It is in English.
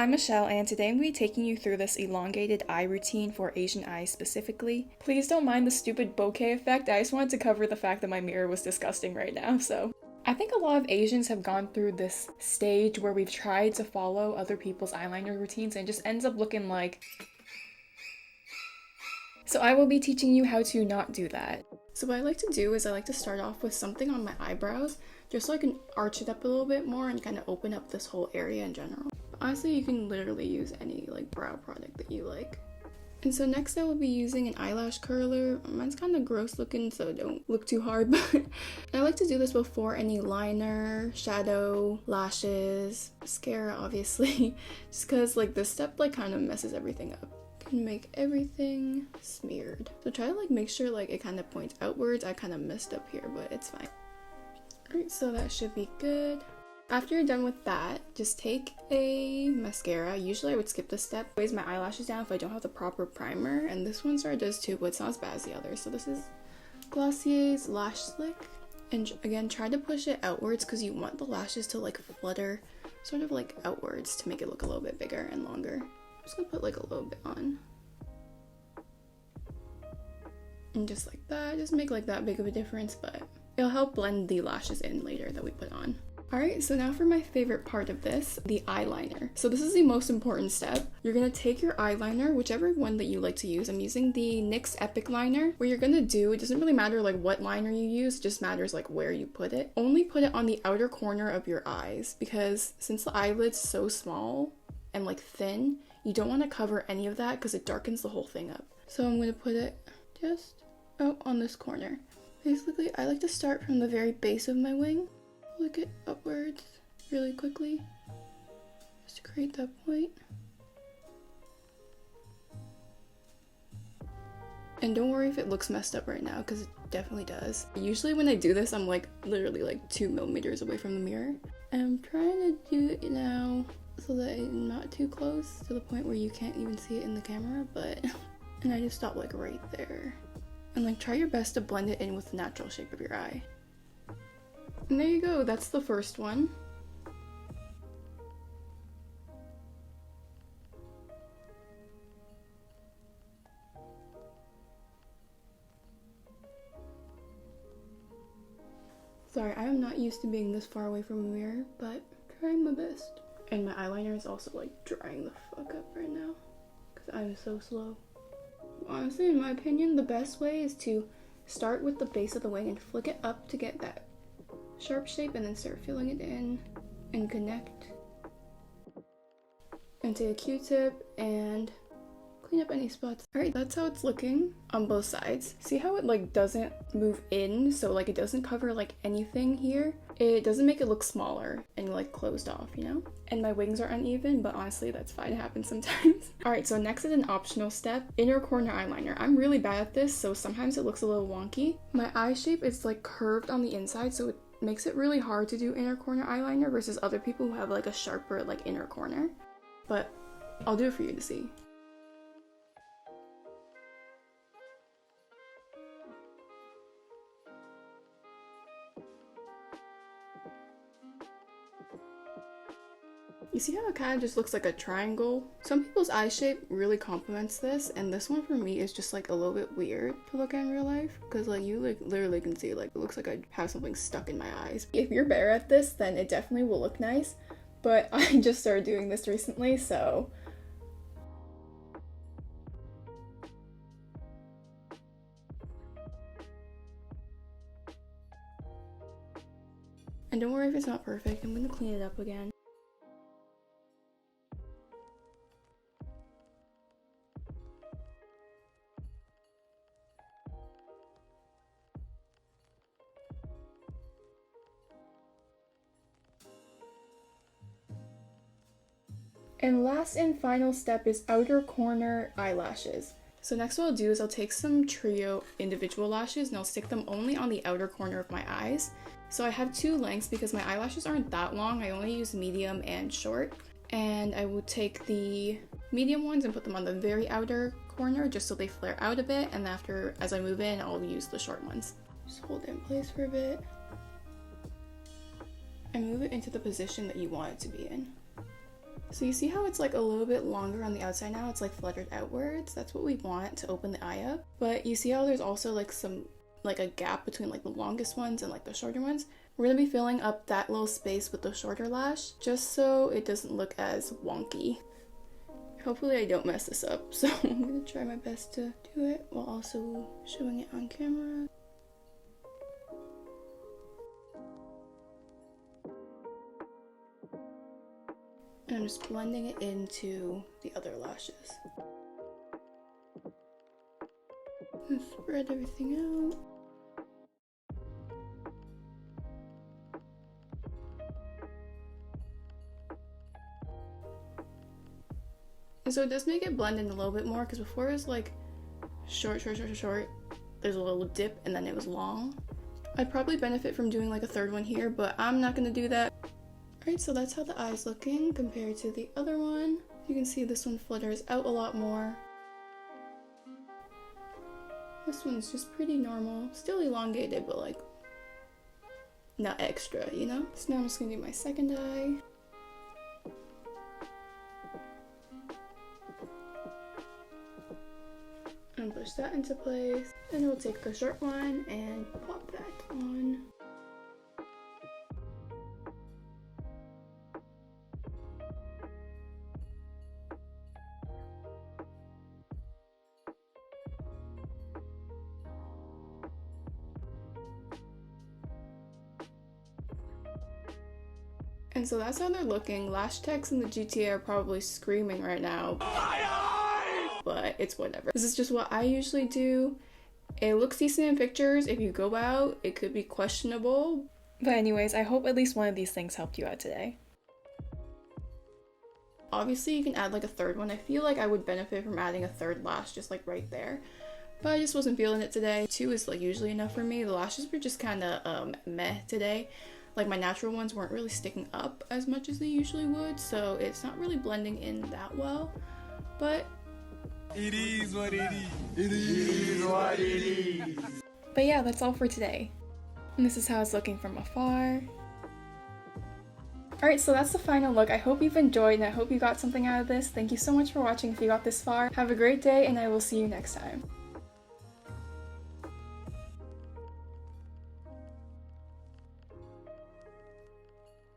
I'm Michelle, and today I'm going to be taking you through this elongated eye routine for Asian eyes specifically. Please don't mind the stupid bokeh effect, I just wanted to cover the fact that my mirror was disgusting right now, so. I think a lot of Asians have gone through this stage where we've tried to follow other people's eyeliner routines and it just ends up looking like. So I will be teaching you how to not do that. So what I like to do is I like to start off with something on my eyebrows, just so I can arch it up a little bit more and kind of open up this whole area in general. But honestly, you can literally use any brow product that you like. And so next I will be using an eyelash curler. Mine's kind of gross looking, so don't look too hard, but I like to do this before any liner, shadow, lashes, mascara obviously, just because this step kind of messes everything up. Can make everything smeared. So try to make sure it kind of points outwards. I kind of messed up here, but it's fine. Alright, so that should be good. After you're done with that, just take a mascara. Usually I would skip this step, weighs my eyelashes down if I don't have the proper primer, and this one sort of does too, but it's not as bad as the other. So this is Glossier's Lash Slick, and again, try to push it outwards because you want the lashes to flutter sort of outwards to make it look a little bit bigger and longer. I'm just gonna put a little bit on. And just like that, just make that big of a difference, but it'll help blend the lashes in later that we put on. Alright, so now for my favorite part of this, the eyeliner. So this is the most important step. You're gonna take your eyeliner, whichever one that you like to use. I'm using the NYX Epic Liner. What you're gonna do, it doesn't really matter what liner you use, it just matters where you put it. Only put it on the outer corner of your eyes, because since the eyelid's so small and thin, you don't want to cover any of that because it darkens the whole thing up. So I'm gonna put it just out on this corner. Basically, I like to start from the very base of my wing. Flick it upwards really quickly just to create that point. And don't worry if it looks messed up right now, because it definitely does. Usually when I do this, I'm literally 2 millimeters away from the mirror. And I'm trying to do it now so that I'm not too close to the point where you can't even see it in the camera, but and I just stop right there. And try your best to blend it in with the natural shape of your eye. And there you go, that's the first one. Sorry, I am not used to being this far away from a mirror, but trying my best. And my eyeliner is also drying the fuck up right now, because I'm so slow. Honestly, in my opinion, the best way is to start with the base of the wing and flick it up to get that sharp shape, and then start filling it in and connect. And take a Q-tip and clean up any spots. Alright, that's how it's looking on both sides. See how it doesn't move in, so it doesn't cover anything here? It doesn't make it look smaller and closed off, you know? And my wings are uneven, but honestly that's fine, it happens sometimes. Alright, so next is an optional step, inner corner eyeliner. I'm really bad at this, so sometimes it looks a little wonky. My eye shape is curved on the inside, so it makes it really hard to do inner corner eyeliner versus other people who have a sharper inner corner. But I'll do it for you to see. You see how it kind of just looks like a triangle? Some people's eye shape really complements this, and this one for me is just a little bit weird to look at in real life, because you literally can see it looks like I have something stuck in my eyes. If you're better at this, then it definitely will look nice, but I just started doing this recently, so and don't worry if it's not perfect, I'm gonna clean it up again. And last and final step is outer corner eyelashes. So next what I'll do is I'll take some trio individual lashes and I'll stick them only on the outer corner of my eyes. So I have 2 lengths because my eyelashes aren't that long. I only use medium and short. And I will take the medium ones and put them on the very outer corner just so they flare out a bit, and as I move in, I'll use the short ones. Just hold it in place for a bit and move it into the position that you want it to be in. So you see how it's like a little bit longer on the outside now? It's like fluttered outwards. That's what we want to open the eye up. But you see how there's also like a gap between like the longest ones and like the shorter ones? We're gonna be filling up that little space with the shorter lash just so it doesn't look as wonky. Hopefully I don't mess this up, so I'm gonna try my best to do it while also showing it on camera. And I'm just blending it into the other lashes. And spread everything out. And so it does make it blend in a little bit more, because before it was like short, there's a little dip and then it was long. I'd probably benefit from doing like a third one here, but I'm not gonna do that. Alright, so that's how the eye's looking compared to the other one. You can see this one flutters out a lot more. This one's just pretty normal. Still elongated, but like not extra, you know? So now I'm just gonna do my second eye. And push that into place. Then we'll take the short one and pop that on. And so that's how they're looking. Lash techs in the GTA are probably screaming right now. But it's whatever. This is just what I usually do. It looks decent in pictures. If you go out, it could be questionable. But anyways, I hope at least one of these things helped you out today. Obviously, you can add like a third one. I feel like I would benefit from adding a third lash just like right there. But I just wasn't feeling it today. 2 is like usually enough for me. The lashes were just kind of meh today. Like my natural ones weren't really sticking up as much as they usually would. So it's not really blending in that well. But it is what it is. It is what it is. But yeah, that's all for today. And this is how it's looking from afar. Alright, so that's the final look. I hope you've enjoyed and I hope you got something out of this. Thank you so much for watching if you got this far. Have a great day and I will see you next time.